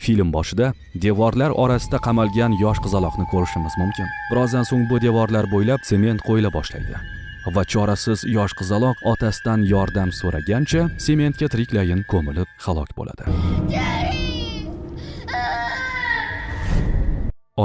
Film boshida devorlar orasida qamalgan yosh qizaloqni ko'rishimiz mumkin. Birozdan so'ng bu devorlar bo'ylab sement qo'yila boshlaydi. Va chorasiz yosh qizaloq otasidan yordam so'ragancha sementga tiriklayin ko'milib halok bo'ladi.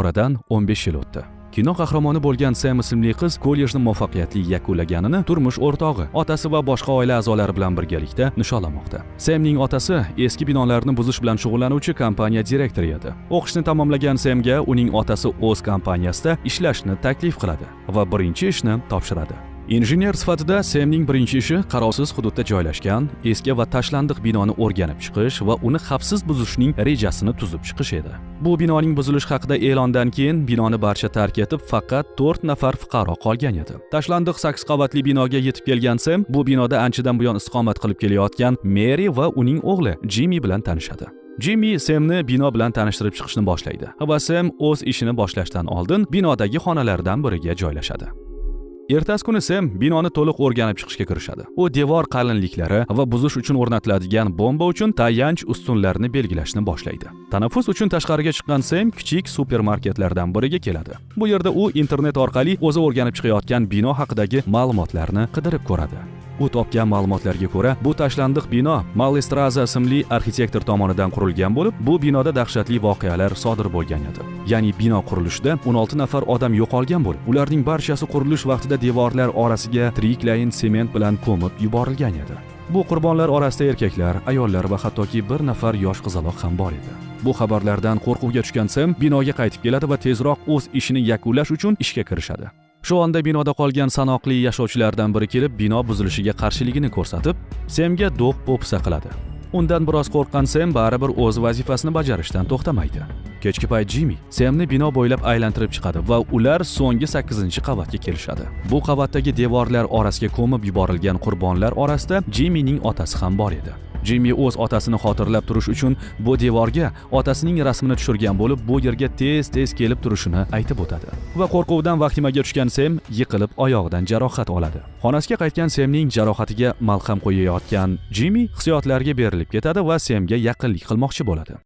Oradan 15 yil o'tdi. Kino qahramoni bo'lgan Sam ismli qiz kollejni muvaffaqiyatli yakunlaganini turmush o'rtog'i, otasi va boshqa oila a'zolari bilan birgalikda nishonlamoqda. Samning otasi eski binolarni buzish bilan shug'ullanuvchi kompaniya direktori edi. O'qishni tamomlagan Samga uning otasi o'z kompaniyasida ishlashni taklif qiladi va birinchi ishni topshiradi. Injener sifatida Samning birinchi ishi qarovsiz hududda joylashgan eski va tashlandiq binoni o'rganib chiqish va uni xavfsiz buzishning rejasini tuzib chiqish edi. Bu binoning buzilishi haqida e'londan keyin binoni barcha tark etib, faqat 4 nafar fuqaro qolgan edi. Tashlandiq 8 qavatli binoga yetib kelgan Sam bu binoda anchadan buyon istiqomat qilib kelayotgan Mary va uning o'g'li Jimmy bilan tanishadi. Jimmy Samni bino bilan tanishtirib chiqishni boshlaydi va Sam o'z ishini boshlashdan oldin binodagi xonalardan biriga joylashadi. Ertasi kuni Sam binoni to'liq o'rganib chiqishga kirishadi. U devor qalinliklari va buzish uchun o'rnatiladigan bomba uchun tayanch ustunlarni belgilashni boshlaydi. Tanaffus uchun tashqariga chiqqan Sam kichik supermarketlardan biriga keladi. Bu yerda u internet orqali o'zi o'rganib chiqayotgan bino haqidagi ma'lumotlarni qidirib ko'radi. U topgan ma'lumotlarga ko'ra, bu tashlandiq bino Mallestraza ismli arxitektor tomonidan qurilgan bo'lib, bu binoda dahshatli voqealar sodir bo'lgan edi. Ya'ni bino qurilishida 16 nafar odam yo'qolgan bo'lib, ularning barchasi qurilish vaqtida devorlar orasiga tiriklayin sement bilan ko'mib yuborilgan edi. Bu qurbonlar orasida erkaklar, ayollar va hattoki bir nafar yosh qizaloq ham bor edi. Bu xabarlardan qo'rquvga tushgan Sam binoga qaytib keladi va tezroq o'z ishini yakunlash uchun ishga kirishadi. Shu onda binoda qolgan sanoqli yashovchilardan biri kelib bino buzilishiga qarshiligini ko'rsatib, Samga do'q po'pisa qiladi. Undan biroz qo'rqqan Sam baribir o'z vazifasini bajarishdan to'xtamaydi. Kechki payt Jimmy Samni bino bo'ylab aylantirib chiqadi va ular so'nggi 8-qavatga kelishadi. Bu qavatdagi devorlar orasiga ko'mib yuborilgan qurbonlar orasida Jimmyning otasi ham bor edi. Jimmy o'z otasini xotirlab turish uchun bu devorga otasining rasmini tushirgan bo'lib, bu yerga tez-tez kelib turishini aytib o'tadi. Va qo'rquvdan vahimaga tushgan Sam yiqilib oyog'idan jarohat oladi. Xonasiga qaytgan Samning jarohatiga malham qo'yayotgan Jimmy hissiyotlarga berilib ketadi va Samga yaqinlik qilmoqchi bo'ladi.